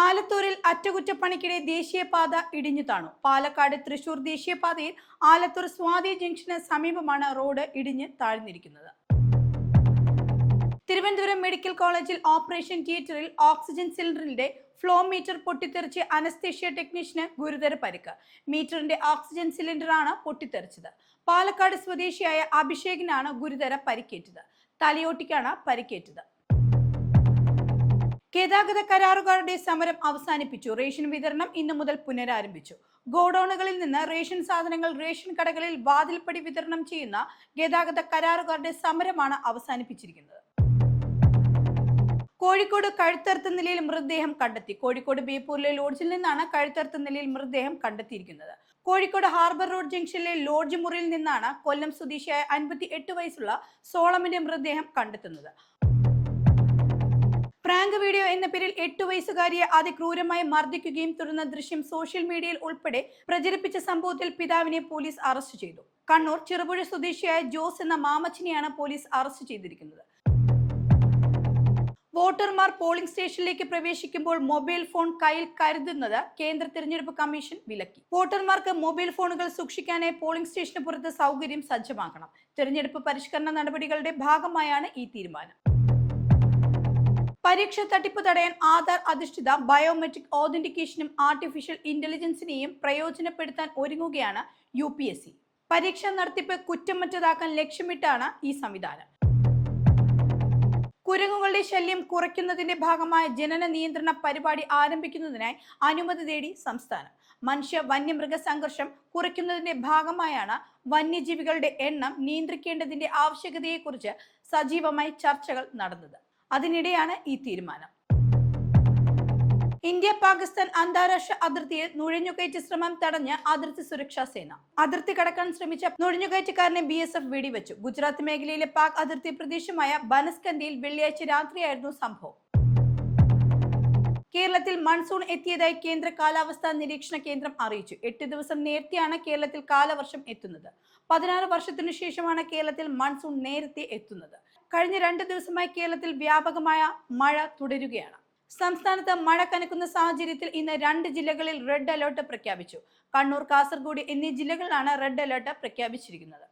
ആലത്തൂരിൽ അറ്റകുറ്റപ്പണിക്കിടെ ദേശീയപാത ഇടിഞ്ഞു താണു. പാലക്കാട് തൃശൂർ ദേശീയപാതയിൽ ആലത്തൂർ സ്വാതി ജംഗ്ഷന് സമീപമാണ് റോഡ് ഇടിഞ്ഞ് താഴ്ന്നിരിക്കുന്നത്. തിരുവനന്തപുരം മെഡിക്കൽ കോളേജിൽ ഓപ്പറേഷൻ തിയേറ്ററിൽ ഓക്സിജൻ സിലിണ്ടറിന്റെ ഫ്ലോ മീറ്റർ പൊട്ടിത്തെറിച്ച് അനസ്തേഷ്യ ടെക്നീഷ്യന് ഗുരുതര പരിക്ക്. മീറ്ററിന്റെ ഓക്സിജൻ സിലിണ്ടറാണ് പൊട്ടിത്തെറിച്ചത്. പാലക്കാട് സ്വദേശിയായ അഭിഷേകിനാണ് ഗുരുതര പരിക്കേറ്റത്. തലയോട്ടിക്കാണ് പരിക്കേറ്റത്. ഗതാഗത കരാറുകാരുടെ സമരം അവസാനിപ്പിച്ചു. റേഷൻ വിതരണം ഇന്നു മുതൽ പുനരാരംഭിച്ചു. ഗോഡൌണുകളിൽ നിന്ന് റേഷൻ സാധനങ്ങൾ റേഷൻ കടകളിൽ വാതിൽപ്പടി വിതരണം ചെയ്യുന്ന ഗതാഗത കരാറുകാരുടെ സമരമാണ് അവസാനിപ്പിച്ചിരിക്കുന്നത്. കോഴിക്കോട് കഴുത്തറുത്ത നിലയിൽ മൃതദേഹം കണ്ടെത്തി. കോഴിക്കോട് ബേപ്പൂരിലെ ലോഡ്ജിൽ നിന്നാണ് കഴുത്തറുത്ത നിലയിൽ മൃതദേഹം കണ്ടെത്തിയിരിക്കുന്നത്. കോഴിക്കോട് ഹാർബർ റോഡ് ജംഗ്ഷനിലെ ലോഡ്ജ് മുറിയിൽ നിന്നാണ് കൊല്ലം സ്വദേശിയായ 58 വയസ്സുള്ള സോളമിന്റെ മൃതദേഹം കണ്ടെത്തുന്നത്. പ്രാങ്ക് വീഡിയോ എന്ന പേരിൽ 8 വയസ്സുകാരിയെ അതിക്രൂരമായി മർദ്ദിക്കുകയും തുടർന്ന് ദൃശ്യം സോഷ്യൽ മീഡിയയിൽ ഉൾപ്പെടെ പ്രചരിപ്പിച്ച സംഭവത്തിൽ പിതാവിനെ പോലീസ് അറസ്റ്റ് ചെയ്തു. കണ്ണൂർ ചെറുപുഴ സ്വദേശിയായ ജോസ് എന്ന മാമച്ചനെയാണ് പോലീസ് അറസ്റ്റ് ചെയ്തിരിക്കുന്നത്. വോട്ടർമാർ പോളിംഗ് സ്റ്റേഷനിലേക്ക് പ്രവേശിക്കുമ്പോൾ മൊബൈൽ ഫോൺ കയ്യിൽ കരുതുന്നത് കേന്ദ്ര തിരഞ്ഞെടുപ്പ് കമ്മീഷൻ വിലക്കി. വോട്ടർമാർക്ക് മൊബൈൽ ഫോണുകൾ സൂക്ഷിക്കാനായി പോളിംഗ് സ്റ്റേഷന് പുറത്ത് സൗകര്യം സജ്ജമാക്കണം. തിരഞ്ഞെടുപ്പ് പരിഷ്കരണ നടപടികളുടെ ഭാഗമായാണ് ഈ തീരുമാനം. പരീക്ഷ തട്ടിപ്പ് തടയാൻ ആധാർ അധിഷ്ഠിത ബയോമെട്രിക് ഓതന്റിക്കേഷനും ആർട്ടിഫിഷ്യൽ ഇന്റലിജൻസിനെയും പ്രയോജനപ്പെടുത്താൻ ഒരുങ്ങുകയാണ് UPSC. പരീക്ഷാ നടത്തിപ്പ് കുറ്റമറ്റതാക്കാൻ ലക്ഷ്യമിട്ടാണ് ഈ സംവിധാനം. കുരങ്ങുകളുടെ ശല്യം കുറയ്ക്കുന്നതിന്റെ ഭാഗമായ ജനന നിയന്ത്രണ പരിപാടി ആരംഭിക്കുന്നതിനായി അനുമതി തേടി സംസ്ഥാനം. മനുഷ്യ വന്യമൃഗ സംഘർഷം കുറയ്ക്കുന്നതിന്റെ ഭാഗമായാണ് വന്യജീവികളുടെ എണ്ണം നിയന്ത്രിക്കേണ്ടതിന്റെ ആവശ്യകതയെക്കുറിച്ച് സജീവമായി ചർച്ചകൾ നടന്നത്. അതിനിടെയാണ് ഈ തീരുമാനം. ഇന്ത്യ പാകിസ്ഥാൻ അന്താരാഷ്ട്ര അതിർത്തിയിൽ നുഴഞ്ഞുകയറ്റ ശ്രമം തടഞ്ഞ് അതിർത്തി സുരക്ഷാ സേന. അതിർത്തി കടക്കാൻ ശ്രമിച്ച നുഴഞ്ഞുകയറ്റക്കാരനെ BSF വെടിവെച്ചു. ഗുജറാത്ത് മേഖലയിലെ പാക് അതിർത്തി പ്രദേശമായ ബനസ്കന്ദയിൽ വെള്ളിയാഴ്ച രാത്രിയായിരുന്നു സംഭവം. കേരളത്തിൽ മൺസൂൺ എത്തിയതായി കേന്ദ്ര കാലാവസ്ഥാ നിരീക്ഷണ കേന്ദ്രം അറിയിച്ചു. 8 ദിവസം നേരത്തെയാണ് കേരളത്തിൽ കാലവർഷം എത്തുന്നത്. 16 വർഷത്തിനു ശേഷമാണ് കേരളത്തിൽ മൺസൂൺ നേരത്തെ എത്തുന്നത്. കഴിഞ്ഞ 2 ദിവസമായി കേരളത്തിൽ വ്യാപകമായ മഴ തുടരുകയാണ്. സംസ്ഥാനത്ത് മഴ കനക്കുന്ന സാഹചര്യത്തിൽ ഇന്ന് 2 ജില്ലകളിൽ റെഡ് അലർട്ട് പ്രഖ്യാപിച്ചു. കണ്ണൂർ, കാസർഗോഡ് എന്നീ ജില്ലകളിലാണ് റെഡ് അലർട്ട് പ്രഖ്യാപിച്ചിരിക്കുന്നത്.